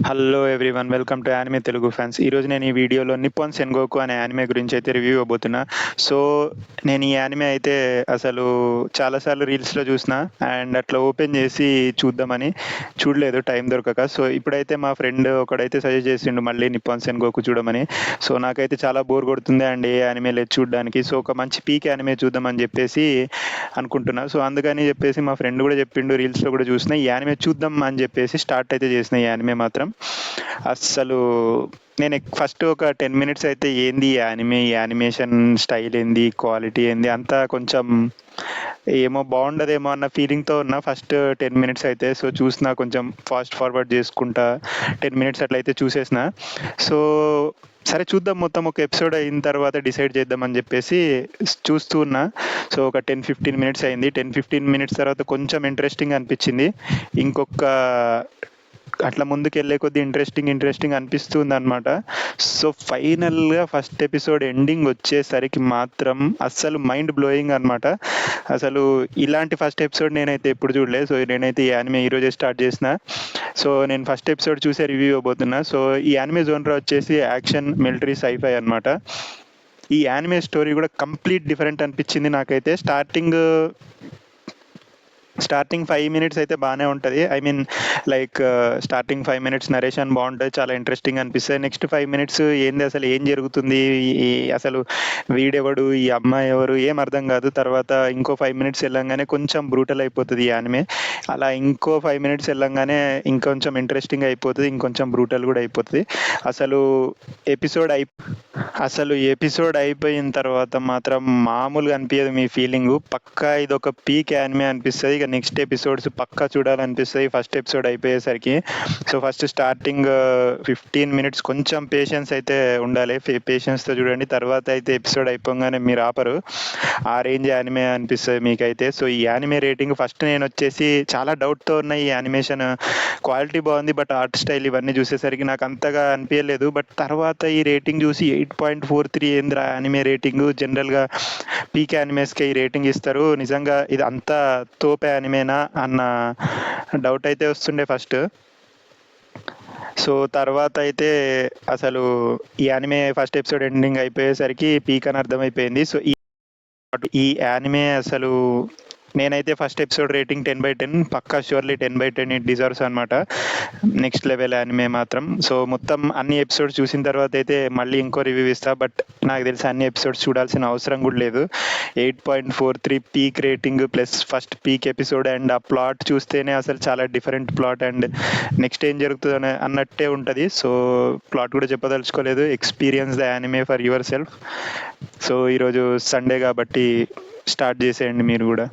Hello everyone, welcome to anime Telugu fans. ఈరోజు నేను ఈ వీడియోలో నిప్పాన్ సెన్గోకు అనే యానిమే గురించి అయితే రివ్యూ ఇవ్వబోతున్నా. సో నేను ఈ యానిమే అయితే అసలు చాలాసార్లు రీల్స్లో చూసిన అండ్ అట్లా ఓపెన్ చేసి చూద్దామని చూడలేదు టైం దొరకక. సో ఇప్పుడైతే మా ఫ్రెండ్ ఒకడైతే సజెస్ట్ చేసిండు మళ్ళీ నిప్పాన్ సెన్గోకు చూడమని. సో నాకైతే చాలా బోర్ కొడుతుంది అండ్ ఏ యానిమే లేదు చూడడానికి. సో ఒక మంచి పీక్ యానిమే చూద్దామని చెప్పేసి అనుకుంటున్నా. సో అందుకని చెప్పేసి మా ఫ్రెండ్ కూడా చెప్పిండు, రీల్స్లో కూడా చూసిన ఈ యానిమే చూద్దాం అని చెప్పేసి స్టార్ట్ అయితే చేసిన. ఈ యానిమే మాత్రం అస్సలు నేను ఫస్ట్ ఒక 10 మినిట్స్ అయితే ఏంది ఈ యానిమే, ఈ యానిమేషన్ స్టైల్ ఏంది, క్వాలిటీ ఏంది, అంతా కొంచెం ఏమో బాగుండదేమో అన్న ఫీలింగ్తో ఉన్న ఫస్ట్ 10 మినిట్స్ అయితే. సో చూసిన, కొంచెం ఫాస్ట్ ఫార్వర్డ్ చేసుకుంటా 10 మినిట్స్ అట్లయితే చూసేసిన. సో సరే చూద్దాం, మొత్తం ఒక ఎపిసోడ్ అయిన తర్వాత డిసైడ్ చేద్దామని చెప్పేసి చూస్తూ ఉన్నా. సో ఒక 10-15 మినిట్స్ అయింది. 10-15 మినిట్స్ తర్వాత కొంచెం ఇంట్రెస్టింగ్ అనిపించింది. ఇంకొక అట్లా ముందుకు వెళ్ళే కొద్ది ఇంట్రెస్టింగ్ అనిపిస్తుంది అనమాట. సో ఫైనల్గా ఫస్ట్ ఎపిసోడ్ ఎండింగ్ వచ్చేసరికి మాత్రం అస్సలు మైండ్ బ్లోయింగ్ అనమాట. అసలు ఇలాంటి ఫస్ట్ ఎపిసోడ్ నేనైతే ఎప్పుడు చూడలేదు. సో నేనైతే ఈ యానిమే ఈరోజే స్టార్ట్ చేసిన. సో నేను ఫస్ట్ ఎపిసోడ్ చూసే రివ్యూ ఇవ్వబోతున్నా. సో ఈ యానిమే జోనర్ వచ్చేసి యాక్షన్, మిలిటరీ, సైఫై అనమాట. ఈ యానిమే స్టోరీ కూడా కంప్లీట్ డిఫరెంట్ అనిపించింది నాకైతే. స్టార్టింగ్ 5 మినిట్స్ అయితే బాగానే ఉంటుంది. I mean like starting 5 minutes narration బాగుంటుంది, చాలా ఇంట్రెస్టింగ్ అనిపిస్తుంది. నెక్స్ట్ 5 మినిట్స్ ఏంది అసలు ఏం జరుగుతుంది, అసలు వీడెవడు, ఈ అమ్మాయి ఎవరు, ఏం అర్థం కాదు. తర్వాత ఇంకో 5 మినిట్స్ వెళ్ళంగానే కొంచెం బ్రూటల్ అయిపోతుంది ఈ యానిమే. అలా ఇంకో 5 మినిట్స్ వెళ్ళంగానే ఇంకొంచెం ఇంట్రెస్టింగ్ అయిపోతుంది, ఇంకొంచెం బ్రూటల్ కూడా అయిపోతుంది. అసలు ఎపిసోడ్ అయిపోయిన తర్వాత మాత్రం మామూలుగా అనిపించదు మీ ఫీలింగ్. పక్కా ఇది ఒక పీక్ యానిమే అనిపిస్తుంది. ఇక నెక్స్ట్ ఎపిసోడ్స్ పక్కా చూడాలనిపిస్తుంది ఫస్ట్ ఎపిసోడ్ అయిపోయేసరికి. సో ఫస్ట్ స్టార్టింగ్ 15 మినిట్స్ కొంచెం పేషెన్స్ అయితే ఉండాలి, పేషెన్స్తో చూడండి. తర్వాత అయితే ఎపిసోడ్ అయిపోగానే మీరు ఆపరు, ఆ రేంజ్ యానిమే అనిపిస్తుంది మీకైతే. సో ఈ యానిమే రేటింగ్ ఫస్ట్ నేను వచ్చేసి చాలా డౌట్తో ఉన్న. ఈ యానిమేషన్ క్వాలిటీ బాగుంది, బట్ ఆర్ట్ స్టైల్ ఇవన్నీ చూసేసరికి నాకు అంతగా అనిపించలేదు. బట్ తర్వాత ఈ రేటింగ్ చూసి 8.43 ఏంద్రా యానిమే రేటింగ్, జనరల్గా పీక్ యానిమేస్కి ఈ రేటింగ్ ఇస్తారు, నిజంగా ఇది అంతా తోపే యానిమేనా అన్న డౌట్ అయితే వస్తుండే ఫస్ట్. సో తర్వాత అయితే అసలు ఈ యానిమే ఫస్ట్ ఎపిసోడ్ ఎండింగ్ అయిపోయేసరికి పీక్ అని అర్థమైపోయింది. సో ఈ యానిమే అసలు నేనైతే ఫస్ట్ ఎపిసోడ్ రేటింగ్ 10/10, పక్కా ష్యూర్లీ 10/10 ఇట్ డిజర్వ్స్ అనమాట. నెక్స్ట్ లెవెల్ యానిమే మాత్రం. సో మొత్తం అన్ని ఎపిసోడ్స్ చూసిన తర్వాత అయితే మళ్ళీ ఇంకో రివ్యూ ఇస్తా. బట్ నాకు తెలిసి అన్ని ఎపిసోడ్స్ చూడాల్సిన అవసరం కూడా లేదు. 8.43 peak rating plus first peak episode and ఆ ప్లాట్ చూస్తేనే అసలు చాలా డిఫరెంట్ ప్లాట్ అండ్ నెక్స్ట్ ఏం జరుగుతుంది అన్నట్టే ఉంటుంది. సో ప్లాట్ కూడా చెప్పదలుచుకోలేదు, experience the anime for yourself. So ఈరోజు సండే కాబట్టి స్టార్ట్ చేసేయండి మీరు కూడా.